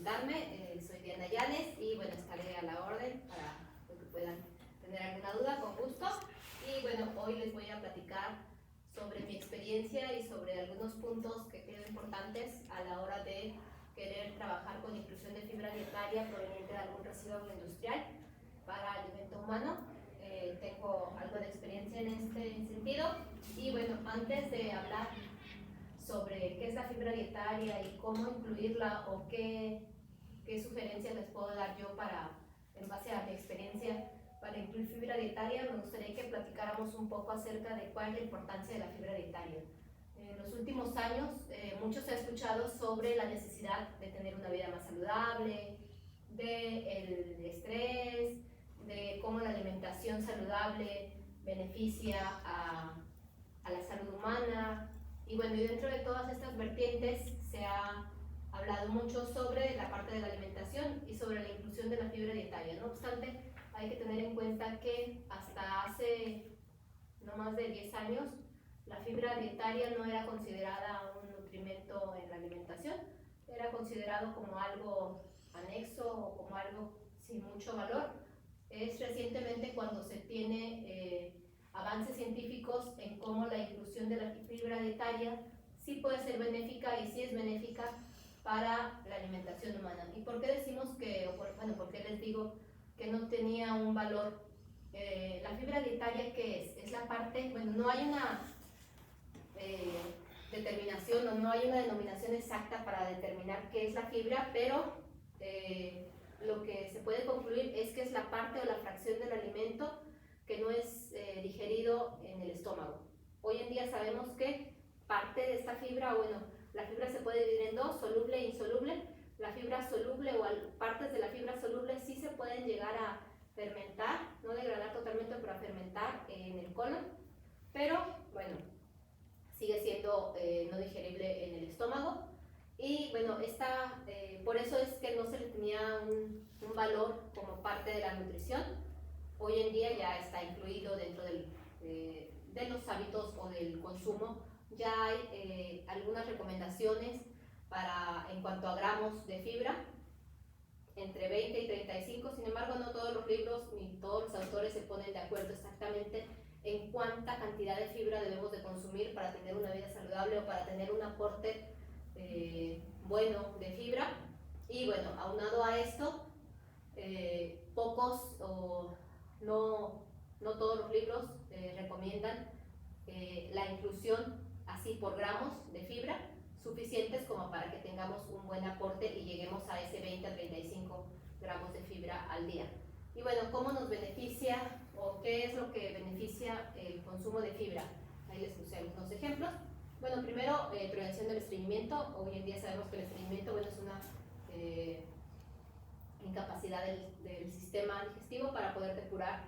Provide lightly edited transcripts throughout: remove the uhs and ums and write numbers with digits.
presentarme, soy Diana Llanes y bueno, estaré a la orden para lo que puedan tener alguna duda, con gusto. Y bueno, hoy les voy a platicar sobre mi experiencia y sobre algunos puntos que creo importantes a la hora de querer trabajar con inclusión de fibra dietaria proveniente de algún residuo industrial para alimento humano. Tengo algo de experiencia en este sentido y bueno, antes de hablar sobre qué es la fibra dietaria y cómo incluirla o qué sugerencias les puedo dar yo para, en base a mi experiencia, para incluir fibra dietaria, me gustaría que platicáramos un poco acerca de cuál es la importancia de la fibra dietaria. En los últimos años, mucho se ha escuchado sobre la necesidad de tener una vida más saludable, del estrés, de cómo la alimentación saludable beneficia a la salud humana. Y bueno, y dentro de todas estas vertientes se ha hablado mucho sobre la parte de la alimentación y sobre la inclusión de la fibra dietaria. No obstante, hay que tener en cuenta que hasta hace no más de 10 años, la fibra dietaria no era considerada un nutrimento en la alimentación, era considerado como algo anexo o como algo sin mucho valor. Es recientemente cuando se tiene avances científicos en cómo la inclusión de la fibra dietaria sí puede ser benéfica y sí es benéfica para la alimentación humana. ¿Y por qué decimos que, bueno, por qué les digo que no tenía un valor? La fibra dietaria, ¿qué es? Es la parte, bueno, no hay una determinación o no hay una denominación exacta para determinar qué es la fibra, pero lo que se puede concluir es que es la parte o la fracción del alimento que no es digerido en el estómago. Hoy en día sabemos que parte de esta fibra, bueno, la fibra se puede dividir en dos, soluble e insoluble. La fibra soluble o partes de la fibra soluble sí se pueden llegar a fermentar, no degradar totalmente, pero a fermentar en el colon, pero bueno, sigue siendo no digerible en el estómago. Y bueno, por eso es que no se le tenía un valor como parte de la nutrición. Hoy en día ya está incluido dentro de los hábitos o del consumo. Ya hay algunas recomendaciones en cuanto a gramos de fibra, entre 20 y 35, sin embargo no todos los libros ni todos los autores se ponen de acuerdo exactamente en cuánta cantidad de fibra debemos de consumir para tener una vida saludable o para tener un aporte bueno de fibra. Y bueno, aunado a esto, pocos o no todos los libros recomiendan la inclusión así por gramos de fibra suficientes como para que tengamos un buen aporte y lleguemos a ese 20 a 35 gramos de fibra al día. Y bueno, ¿cómo nos beneficia o qué es lo que beneficia el consumo de fibra? Ahí les puse algunos ejemplos. Bueno, primero, prevención del estreñimiento. Hoy en día sabemos que el estreñimiento, bueno, es una incapacidad del sistema digestivo para poder depurar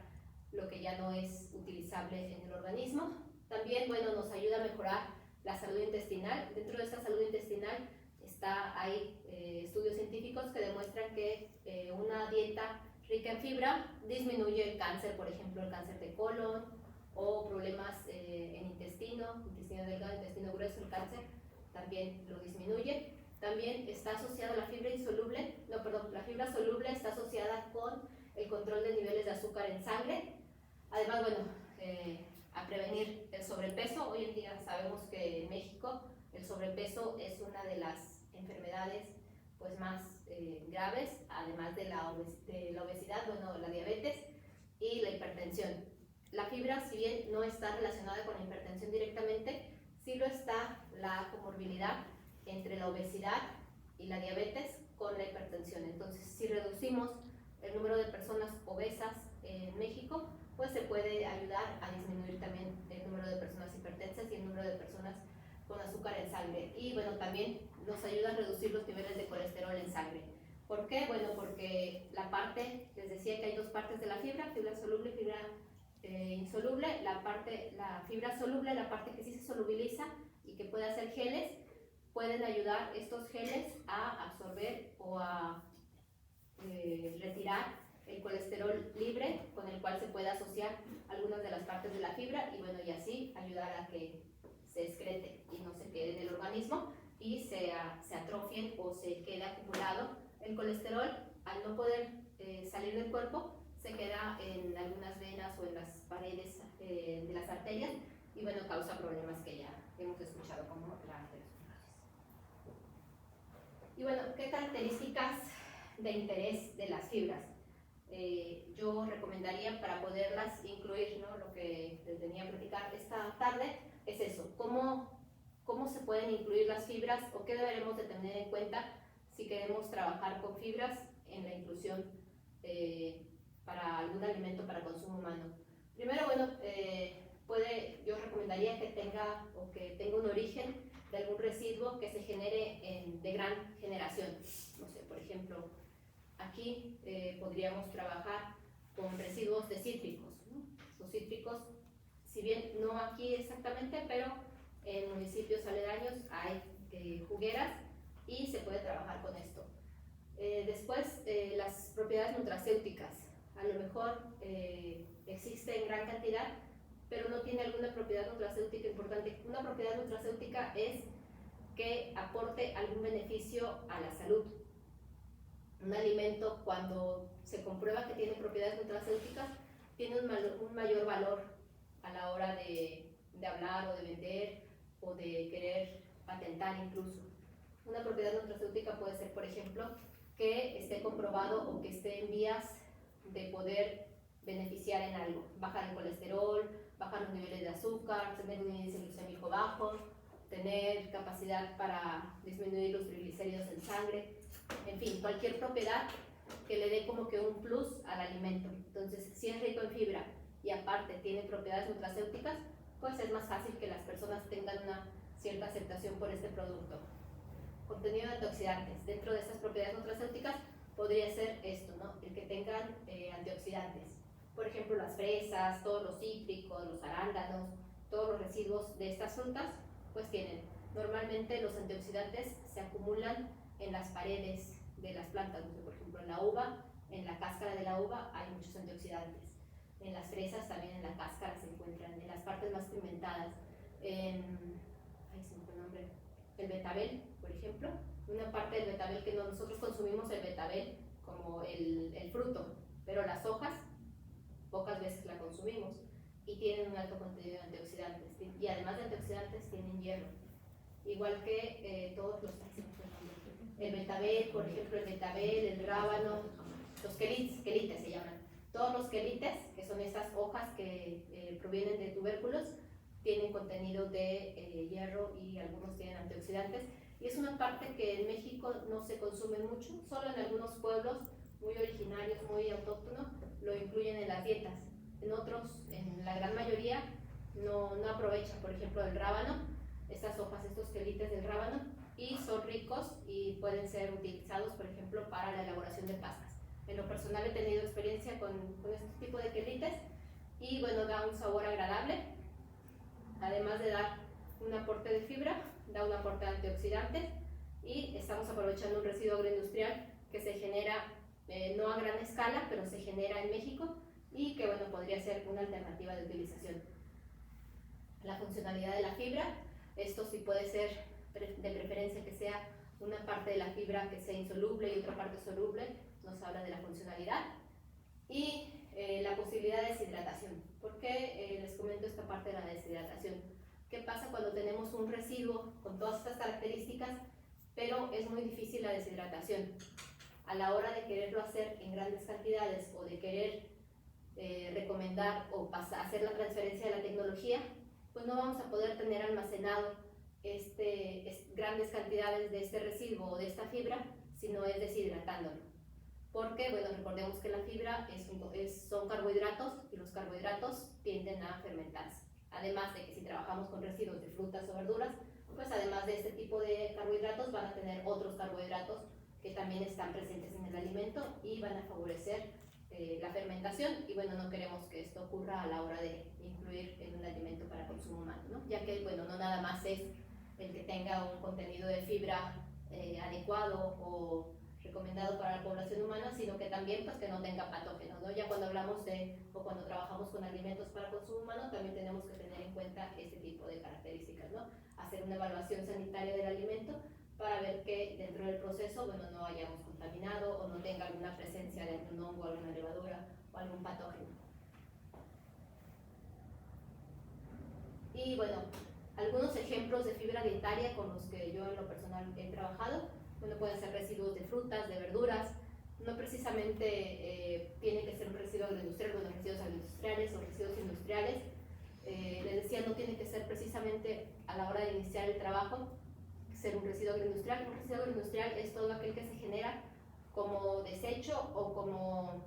lo que ya no es utilizable en el organismo. También, bueno, nos ayuda a mejorar la salud intestinal. Dentro de esta salud intestinal hay estudios científicos que demuestran que una dieta rica en fibra disminuye el cáncer, por ejemplo, el cáncer de colon o problemas en intestino delgado, intestino grueso, el cáncer también lo disminuye. También está asociada la fibra la fibra soluble está asociada con el control de niveles de azúcar en sangre. Además, bueno, a prevenir el sobrepeso. Hoy en día sabemos que en México el sobrepeso es una de las enfermedades pues más graves, además de la obesidad, bueno, la diabetes y la hipertensión. La fibra, si bien no está relacionada con la hipertensión directamente, sí lo está la comorbilidad entre la obesidad y la diabetes con la hipertensión. Entonces, si reducimos el número de personas obesas en México, pues se puede ayudar a disminuir también el número de personas hipertensas y el número de personas con azúcar en sangre. Y bueno, también nos ayuda a reducir los niveles de colesterol en sangre. ¿Por qué? Bueno, porque les decía que hay dos partes de la fibra soluble y fibra insoluble. La fibra soluble, la parte que sí se solubiliza y que puede hacer geles, pueden ayudar estos geles a absorber o a retirar el colesterol libre con el cual se puede asociar algunas de las partes de la fibra y bueno, y así ayudar a que se excrete y no se quede en el organismo y se atrofien o se quede acumulado El colesterol, al no poder salir del cuerpo, se queda en algunas venas o en las paredes de las arterias y bueno, causa problemas que ya hemos escuchado como la arteriosclerosis. Y bueno, ¿qué características de interés de las fibras? Yo recomendaría para poderlas incluir, ¿no? Lo que les venía a platicar esta tarde es eso, cómo se pueden incluir las fibras o qué deberemos de tener en cuenta si queremos trabajar con fibras en la inclusión para algún alimento para consumo humano. Primero, bueno, yo recomendaría que tenga un origen de algún residuo que se genere de gran generación. No sé, por ejemplo, aquí podríamos trabajar con residuos de cítricos, ¿no? Los cítricos, si bien no aquí exactamente, pero en municipios aledaños hay jugueras y se puede trabajar con esto. Después, las propiedades nutracéuticas. A lo mejor existe en gran cantidad, pero no tiene alguna propiedad nutracéutica importante. Una propiedad nutracéutica es que aporte algún beneficio a la salud. Un alimento, cuando se comprueba que tiene propiedades nutracéuticas, tiene un mayor valor a la hora de hablar o de vender o de querer patentar incluso. Una propiedad nutracéutica puede ser, por ejemplo, que esté comprobado o que esté en vías de poder beneficiar en algo. Bajar el colesterol, bajar los niveles de azúcar, tener un índice glucémico bajo, tener capacidad para disminuir los triglicéridos en sangre, en fin, cualquier propiedad que le dé como que un plus al alimento. Entonces, si es rico en fibra y aparte tiene propiedades nutracéuticas, pues es más fácil que las personas tengan una cierta aceptación por este producto. Contenido de antioxidantes. Dentro de estas propiedades nutracéuticas podría ser esto, ¿no? El que tengan antioxidantes. Por ejemplo, las fresas, todos los cítricos, los arándanos, todos los residuos de estas frutas, pues tienen. Normalmente los antioxidantes se acumulan en las paredes de las plantas. Por ejemplo, en la uva, en la cáscara de la uva hay muchos antioxidantes. En las fresas también en la cáscara se encuentran, en las partes más pigmentadas. Ay, se me fue el nombre. El betabel, por ejemplo, una parte del betabel que nosotros consumimos el betabel como el fruto, pero las hojas pocas veces la consumimos y tienen un alto contenido de antioxidantes y además de antioxidantes tienen hierro, igual que todos los el betabel, por ejemplo el betabel, el rábano, los quelites se llaman, todos los quelites, que son estas hojas que provienen de tubérculos, tienen contenido de hierro y algunos tienen antioxidantes y es una parte que en México no se consume mucho, solo en algunos pueblos muy originarios, muy autóctonos, lo incluyen en las dietas. En otros, en la gran mayoría, no aprovechan, por ejemplo, el rábano, estas hojas, estos quelites del rábano, y son ricos y pueden ser utilizados, por ejemplo, para la elaboración de pastas. En lo personal he tenido experiencia con este tipo de quelites y bueno, da un sabor agradable, además de dar un aporte de fibra, da un aporte de antioxidantes y estamos aprovechando un residuo agroindustrial que se genera no a gran escala, pero se genera en México y que bueno, podría ser una alternativa de utilización. La funcionalidad de la fibra, esto sí puede ser de preferencia que sea una parte de la fibra que sea insoluble y otra parte soluble, nos habla de la funcionalidad. Y la posibilidad de deshidratación. ¿Por qué les comento esta parte de la deshidratación? ¿Qué pasa cuando tenemos un residuo con todas estas características, pero es muy difícil la deshidratación? A la hora de quererlo hacer en grandes cantidades o de querer recomendar o hacer la transferencia de la tecnología, pues no vamos a poder tener almacenado grandes cantidades de este residuo o de esta fibra, si no es deshidratándolo. Porque, bueno, recordemos que la fibra son carbohidratos y los carbohidratos tienden a fermentarse. Además de que si trabajamos con residuos de frutas o verduras, pues además de este tipo de carbohidratos van a tener otros carbohidratos que también están presentes en el alimento y van a favorecer la fermentación y bueno, no queremos que esto ocurra a la hora de incluir en un alimento para consumo humano, ¿no? Ya que bueno, no nada más es el que tenga un contenido de fibra adecuado o recomendado para la población humana, sino que también pues que no tenga patógenos, ¿no? Ya cuando hablamos o cuando trabajamos con alimentos para consumo humano también tenemos que tener en cuenta este tipo de características, ¿no? Hacer una evaluación sanitaria del alimento para ver que dentro del proceso, bueno, no hayamos contaminado hongo, alguna levadura o algún patógeno. Y bueno, algunos ejemplos de fibra dietaria con los que yo en lo personal he trabajado, bueno, pueden ser residuos de frutas, de verduras, no precisamente tiene que ser un residuo agroindustrial, bueno, residuos agroindustriales o residuos industriales. Les decía, no tiene que ser precisamente a la hora de iniciar el trabajo ser un residuo agroindustrial. Un residuo agroindustrial es todo aquel que se genera como desecho o como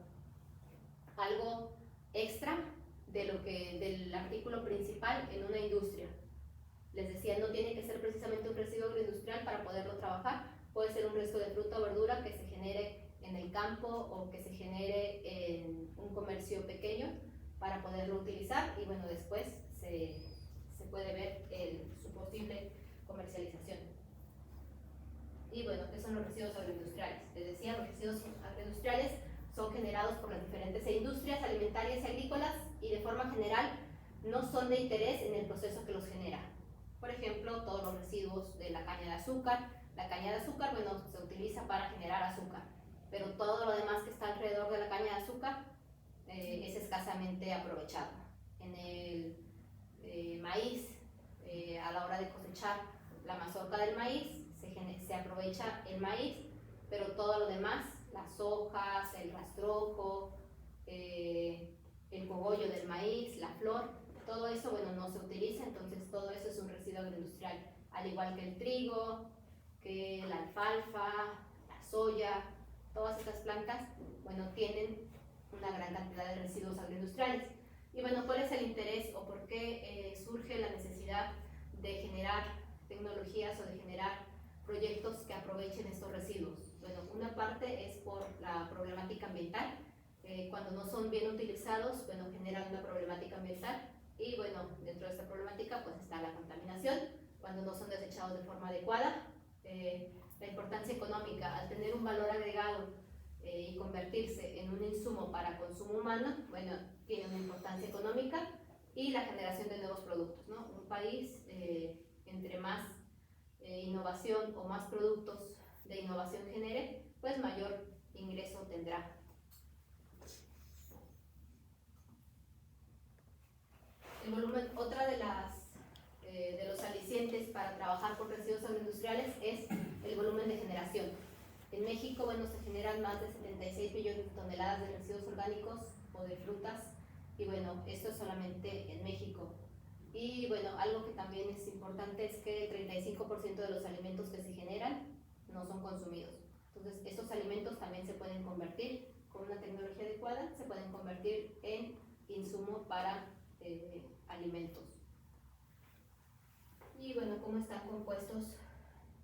algo extra de del artículo principal en una industria. Les decía, no tiene que ser precisamente un residuo agroindustrial para poderlo trabajar, puede ser un resto de fruta o verdura que se genere en el campo o que se genere en un comercio pequeño para poderlo utilizar y bueno, después se puede ver su posible comercialización. Y bueno, ¿qué son los residuos agroindustriales? Les decía, los residuos agroindustriales son generados por las diferentes industrias alimentarias y agrícolas y de forma general no son de interés en el proceso que los genera. Por ejemplo, todos los residuos de la caña de azúcar. La caña de azúcar, bueno, se utiliza para generar azúcar, pero todo lo demás que está alrededor de la caña de azúcar es escasamente aprovechado. En el maíz, a la hora de cosechar la mazorca del maíz, se aprovecha el maíz, pero todo lo demás, las hojas, el rastrojo, el cogollo del maíz, la flor, todo eso, bueno, no se utiliza, entonces todo eso es un residuo agroindustrial, al igual que el trigo, que la alfalfa, la soya, todas estas plantas, bueno, tienen una gran cantidad de residuos agroindustriales. Y bueno, ¿cuál es el interés o por qué surge la necesidad de generar tecnologías o de generar proyectos que aprovechen estos residuos? Bueno, una parte es por la problemática ambiental. Cuando no son bien utilizados, bueno, generan una problemática ambiental y bueno, dentro de esta problemática pues está la contaminación, cuando no son desechados de forma adecuada. La importancia económica, al tener un valor agregado y convertirse en un insumo para consumo humano, bueno, tiene una importancia económica y la generación de nuevos productos, ¿no? Un país, entre más innovación o más productos de innovación genere, pues mayor ingreso tendrá. El volumen, otra de los alicientes para trabajar con residuos agroindustriales es el volumen de generación. En México, bueno, se generan más de 76 millones de toneladas de residuos orgánicos o de frutas, y bueno, esto es solamente en México. Y bueno, algo que también es importante es que el 35% de los alimentos que se generan no son consumidos. Entonces, estos alimentos también se pueden convertir, con una tecnología adecuada, se pueden convertir en insumo para alimentos. Y bueno, ¿cómo están compuestos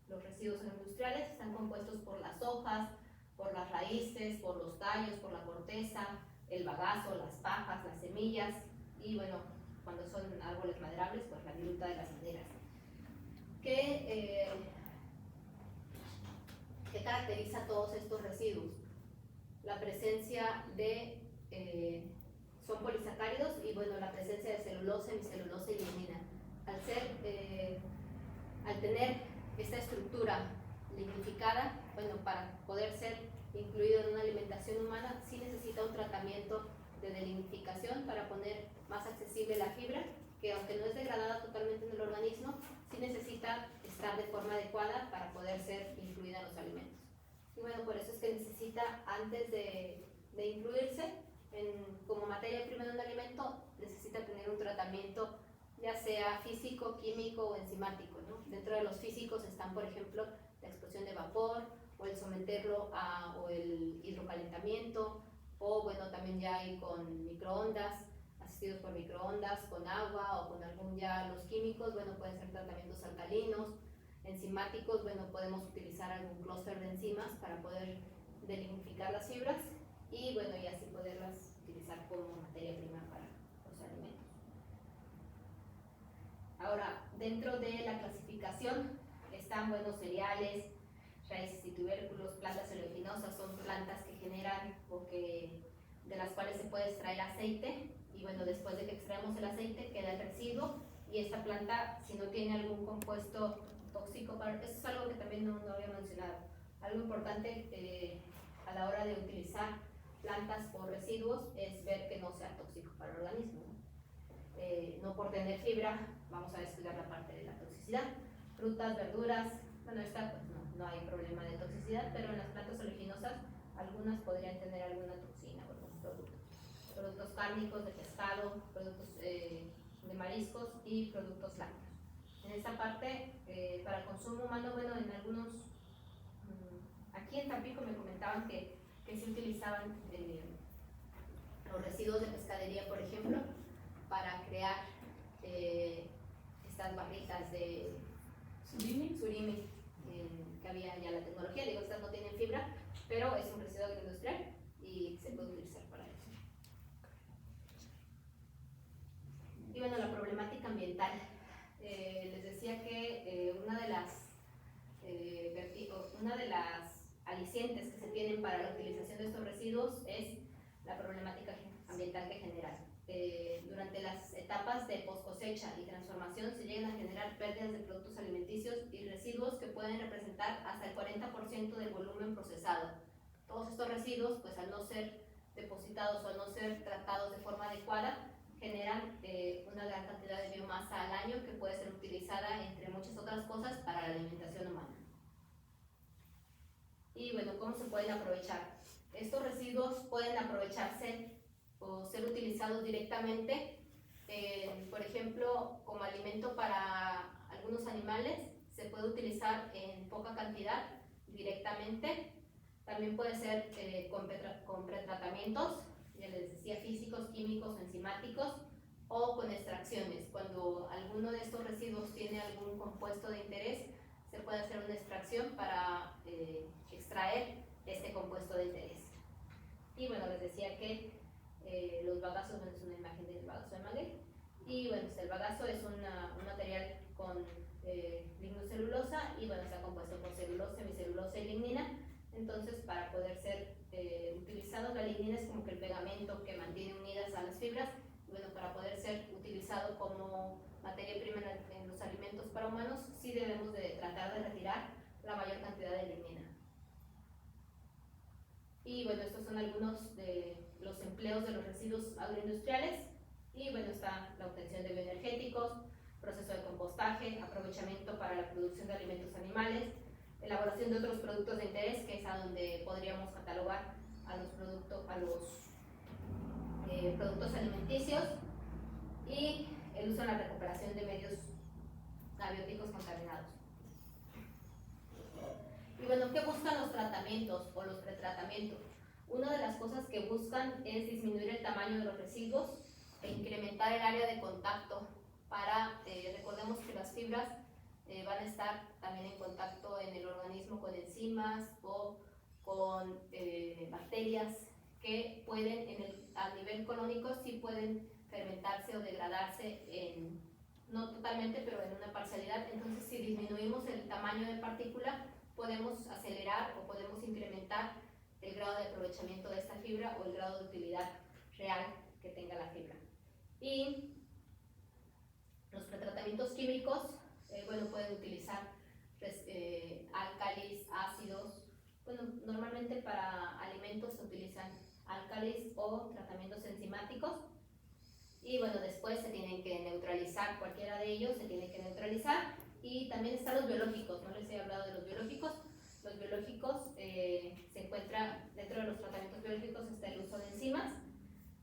los residuos agroindustriales? Están compuestos por las hojas, por las raíces, por los tallos, por la corteza, el bagazo, las pajas, las semillas y bueno, cuando son árboles maderables, pues la viruta de las maderas. ¿Qué caracteriza todos estos residuos? La presencia de son polisacáridos y bueno, la presencia de celulosa, hemicelulosa y lignina. Al tener esta estructura lignificada, bueno, para poder ser incluido en una alimentación humana, sí necesita un tratamiento de delignificación para poner más accesible la fibra, que aunque no es degradada totalmente en el organismo, sí necesita estar de forma adecuada para poder ser incluida en los alimentos. Y bueno, por eso es que necesita, antes de incluirse como materia prima de un alimento, necesita tener un tratamiento ya sea físico, químico o enzimático, ¿no? Dentro de los físicos están, por ejemplo, la explosión de vapor o el someterlo o el hidrocalentamiento, o bueno, también ya hay con microondas, asistidos por microondas, con agua o con los químicos, bueno, pueden ser tratamientos alcalinos, enzimáticos, bueno, podemos utilizar algún clúster de enzimas para poder delignificar las fibras y bueno, y así poderlas utilizar como materia prima para los alimentos. Ahora, dentro de la clasificación están, bueno, cereales, raíces y tubérculos, plantas oleaginosas, son plantas que generan de las cuales se puede extraer aceite y bueno, después de que extraemos el aceite queda el residuo y esta planta, si no tiene algún compuesto tóxico, eso es algo que también no había mencionado. Algo importante a la hora de utilizar plantas plantas o residuos es ver que no sea tóxico para el organismo, ¿no? No por tener fibra vamos a descuidar la parte de la toxicidad. Frutas, verduras, bueno, esta pues no hay problema de toxicidad, pero en las plantas oleaginosas algunas podrían tener alguna toxina o algún producto. Productos cárnicos, de pescado, productos de mariscos y productos lácteos. En esta parte, para el consumo humano, bueno, en algunos, aquí en Tampico me comentaban que se utilizaban los residuos de pescadería, por ejemplo, para crear estas barritas de surimi, que había ya la tecnología, digo, estas no tienen fibra, pero es un residuo agroindustrial y se puede utilizar para eso. Y bueno, la problemática ambiental. Les decía que una de las alicientes que se tienen para la utilización de estos residuos es la problemática ambiental que generan. Durante las etapas de post cosecha y transformación se llegan a generar pérdidas de productos alimenticios y residuos que pueden representar hasta el 40% del volumen procesado. Todos estos residuos, pues al no ser depositados o al no ser tratados de forma adecuada, generan una gran cantidad de biomasa al año que puede ser utilizada, entre muchas otras cosas, para la alimentación humana. Y bueno, ¿cómo se pueden aprovechar? Estos residuos pueden aprovecharse o ser utilizados directamente, por ejemplo, como alimento para algunos animales, se puede utilizar en poca cantidad directamente. También puede ser con pretratamientos, ya les decía, físicos, químicos, enzimáticos, o con extracciones. Cuando alguno de estos residuos tiene algún compuesto de interés, se puede hacer una extracción para extraer este compuesto de interés. Y bueno, les decía que los bagazos, bueno, es una imagen del bagazo de maguey. Y bueno, el bagazo es un material con lignocelulosa y bueno, está compuesto por celulosa, semicelulosa y lignina. Entonces, para poder ser utilizado, la lignina es como que el pegamento que mantiene unidas a las fibras. Y bueno, para poder ser utilizado como materia prima en los alimentos para humanos, sí debemos de tratar de retirar la mayor cantidad de lignina. Y bueno, estos son algunos de los empleos de los residuos agroindustriales. Y bueno, está la obtención de bioenergéticos, proceso de compostaje, aprovechamiento para la producción de alimentos animales, elaboración de otros productos de interés, que es a donde podríamos catalogar a los productos alimenticios, y el uso en la recuperación de medios abióticos contaminados. Y bueno, ¿qué buscan los tratamientos o los pretratamientos? Una de las cosas que buscan es disminuir el tamaño de los residuos e incrementar el área de contacto para, recordemos que las fibras van a estar también en contacto en el organismo con enzimas o con bacterias que pueden, a nivel colónico, sí pueden fermentarse o degradarse, no totalmente, pero en una parcialidad. Entonces, si disminuimos el tamaño de partícula, podemos acelerar o podemos incrementar el grado de aprovechamiento de esta fibra o el grado de utilidad real que tenga la fibra. Y los pretratamientos químicos, bueno, pueden utilizar álcalis, ácidos. Bueno, normalmente para alimentos se utilizan álcalis o tratamientos enzimáticos. Y bueno, después se tienen que neutralizar, cualquiera de ellos se tiene que neutralizar. Y también están los biológicos, no les he hablado de los biológicos. Los biológicos se encuentran dentro de los tratamientos biológicos, está el uso de enzimas.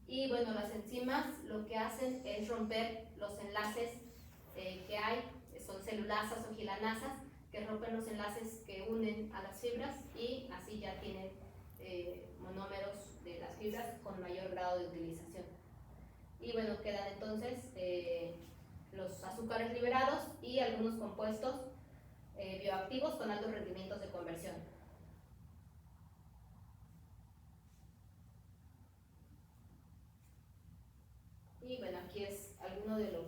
Y bueno, las enzimas lo que hacen es romper los enlaces que hay, son celulasas o gilanasas, que rompen los enlaces que unen a las fibras y así ya tienen monómeros de las fibras con mayor grado de utilización. Y bueno, quedan entonces los azúcares liberados y algunos compuestos bioactivos con altos rendimientos de conversión. Y bueno, aquí es alguno de los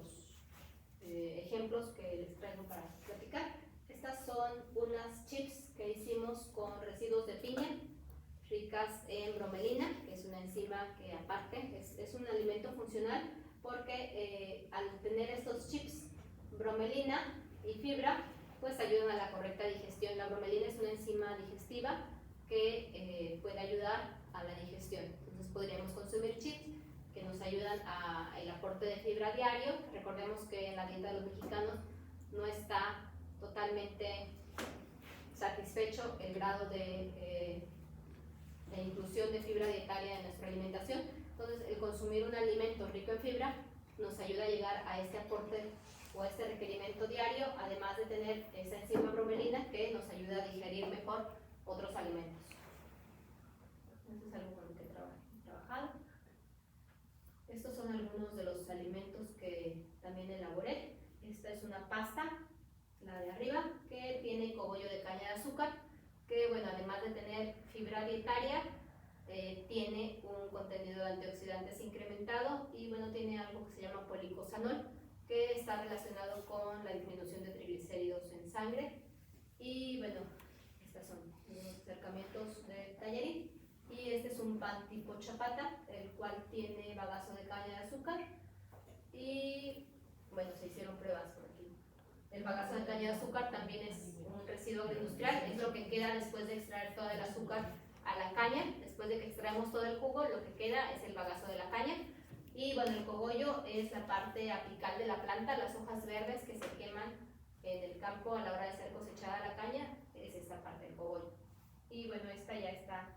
ejemplos que les traigo para platicar. Estas son unas chips que hicimos con residuos de piña, ricas en bromelina, que es una enzima que aparte es un alimento funcional porque al tener estos chips, bromelina y fibra, pues ayudan a la correcta digestión. La bromelina es una enzima digestiva que puede ayudar a la digestión. Entonces, ayudan al aporte de fibra diario. Recordemos que en la dieta de los mexicanos no está totalmente satisfecho el grado de inclusión de fibra dietaria en nuestra alimentación. Entonces, el consumir un alimento rico en fibra nos ayuda a llegar a este aporte o a este requerimiento diario, además de tener esa enzima bromelina que nos ayuda a digerir mejor otros alimentos. Eso es algo con lo que he trabajado. Estos son algunos de los alimentos que también elaboré. Esta es una pasta, la de arriba, que tiene cogollo de caña de azúcar, que bueno, además de tener fibra dietaria, tiene un contenido de antioxidantes incrementado y bueno, tiene algo que se llama policosanol, que está relacionado con la disminución de triglicéridos en sangre. Y bueno, estos son los acercamientos de tallarín. Y este es un pan tipo chapata, el cual tiene bagazo de caña de azúcar. Y bueno, se hicieron pruebas por aquí. El bagazo de caña de azúcar también es un residuo agroindustrial, es lo que queda después de extraer todo el azúcar a la caña. Después de que extraemos todo el jugo, lo que queda es el bagazo de la caña. Y bueno, el cogollo es la parte apical de la planta, las hojas verdes que se queman en el campo a la hora de ser cosechada la caña, es esta parte del cogollo. Y bueno, esta ya está,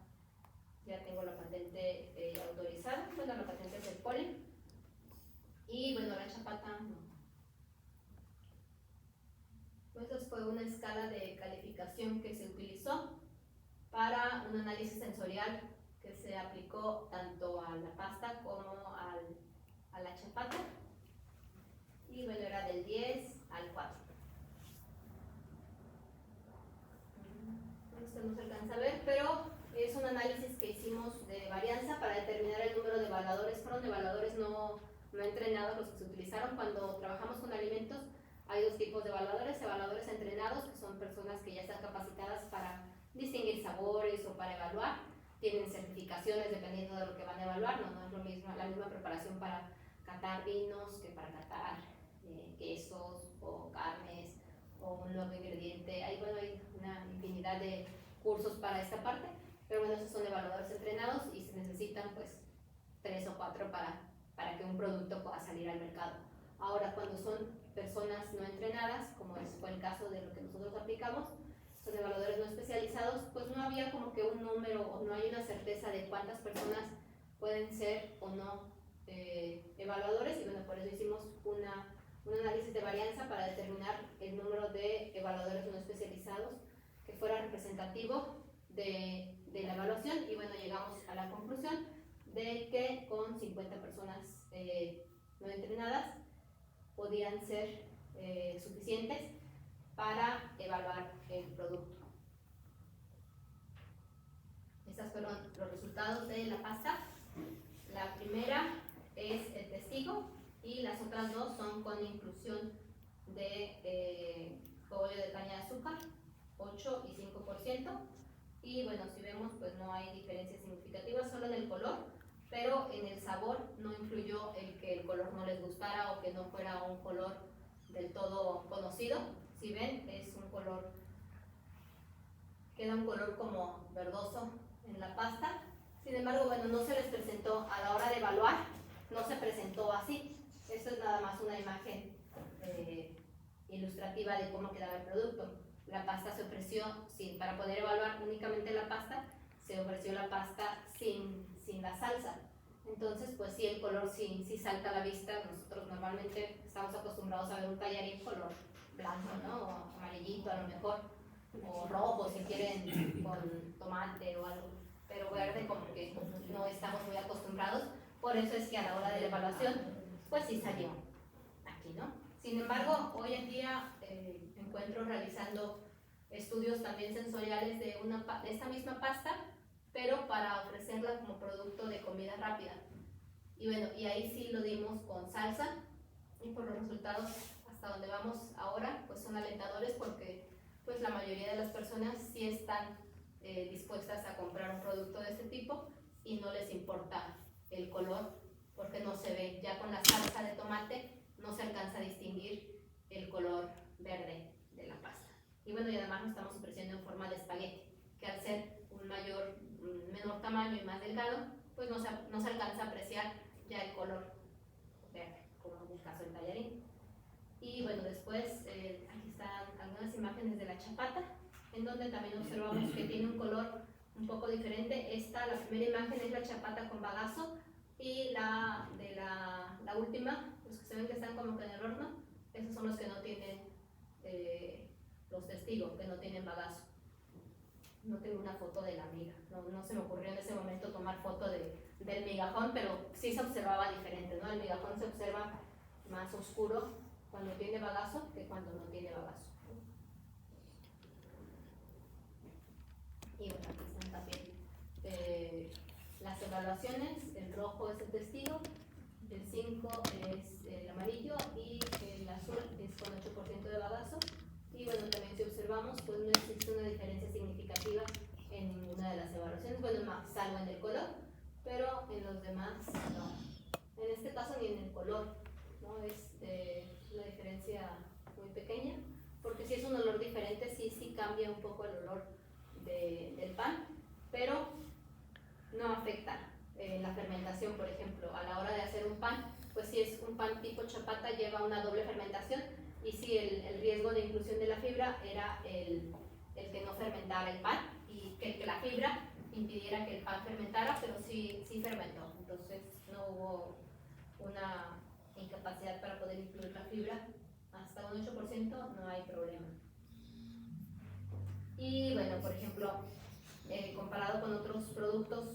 ya tengo la patente autorizada, bueno, la patente es del polen. Y bueno, la chapata no. Pues fue una escala de calificación que se utilizó para un análisis sensorial que se aplicó tanto a la pasta como a la chapata. Y bueno, era del 10 al 4. Esto no se alcanza a ver, pero es un análisis que hicimos de varianza para determinar el número de evaluadores. Fueron evaluadores no entrenados los que se utilizaron. Cuando trabajamos con alimentos hay dos tipos de evaluadores: evaluadores entrenados, que son personas que ya están capacitadas para distinguir sabores o para evaluar, tienen certificaciones dependiendo de lo que van a evaluar, no es lo mismo, la misma preparación para catar vinos que para catar quesos o carnes o un nuevo ingrediente. Hay una infinidad de cursos para esta parte, pero bueno, esos son evaluadores entrenados y se necesitan pues 3 o 4 para que un producto pueda salir al mercado. Ahora, cuando son personas no entrenadas, como fue el caso de lo que nosotros aplicamos, son evaluadores no especializados, pues no había como que un número o no hay una certeza de cuántas personas pueden ser o no evaluadores, y bueno, por eso hicimos un análisis de varianza para determinar el número de evaluadores no especializados que fuera representativo de la evaluación. Y bueno, llegamos a la conclusión de que con 50 personas no entrenadas podían ser suficientes para evaluar el producto. Estos fueron los resultados de la pasta. La primera es el testigo y las otras dos son con inclusión de cogollo de caña de azúcar, 8 y 5%. Y bueno, si vemos, pues no hay diferencias significativas, solo en el color, pero en el sabor no influyó el que el color no les gustara o que no fuera un color del todo conocido. Si ven, es un color, queda un color como verdoso en la pasta. Sin embargo, bueno, no se les presentó a la hora de evaluar, no se presentó así. Esto es nada más una imagen ilustrativa de cómo quedaba el producto. La pasta se ofreció, para poder evaluar únicamente la pasta, se ofreció la pasta sin la salsa. Entonces, pues sí, el color sí salta a la vista. Nosotros normalmente estamos acostumbrados a ver un tallarín color blanco, ¿no? O amarillito a lo mejor, o rojo si quieren, con tomate o algo, pero verde como que no estamos muy acostumbrados. Por eso es que a la hora de la evaluación, pues sí salió aquí, ¿no? Sin embargo, hoy en día encuentro realizando estudios también sensoriales de esta misma pasta, pero para ofrecerla como producto de comida rápida. Y bueno, y ahí sí lo dimos con salsa, y por los resultados hasta donde vamos ahora, pues son alentadores, porque pues la mayoría de las personas sí están dispuestas a comprar un producto de este tipo y no les importa el color, porque no se ve, ya con la salsa de tomate no se alcanza a distinguir el color verde de la pasta. Y bueno, y además lo estamos ofreciendo en forma de espagueti, que al ser un menor tamaño y más delgado, pues no se alcanza a apreciar ya el color verde, como en el caso del tallarín. Y bueno, después aquí están algunas imágenes de la chapata, en donde también observamos que tiene un color un poco diferente. La primera imagen es la chapata con bagazo, y la última, los que se ven que están como que en el horno, esos son los que no tienen, los testigos, que no tienen bagazo. No tengo una foto de la miga, no se me ocurrió en ese momento tomar foto del migajón, pero sí se observaba diferente, ¿no? El migajón se observa más oscuro cuando tiene bagazo que cuando no tiene bagazo. Y bueno, aquí están también las evaluaciones. El rojo es el testigo, el 5 es el amarillo y el azul es con 8% de bagazo. Y bueno, también si observamos, pues no existe una diferencia significativa en ninguna de las evaluaciones, bueno, salvo en el color, pero en los demás no. En este caso ni en el color, ¿no? Es una diferencia muy pequeña, porque si es un olor diferente, sí cambia un poco el olor del pan, pero no afecta la fermentación. Por ejemplo, a la hora de hacer un pan, pues si es un pan tipo chapata, lleva una doble fermentación, y si el riesgo de inclusión de la fibra era el que no fermentara el pan, y que la fibra impidiera que el pan fermentara, pero sí fermentó. Entonces no hubo una incapacidad para poder incluir la fibra. Hasta un 8% no hay problema. Y bueno, por ejemplo, comparado con otros productos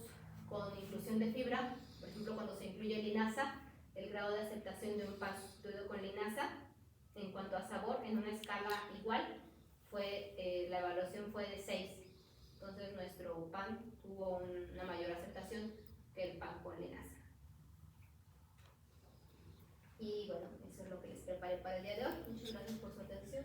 con inclusión de fibra, por ejemplo, cuando se incluye linaza, el grado de aceptación de un pan sustituido con linaza en cuanto a sabor, en una escala igual, la evaluación fue de 6. Entonces nuestro pan tuvo una mayor aceptación que el pan con linaza. Y bueno, eso es lo que les preparé para el día de hoy. Muchas gracias por su atención.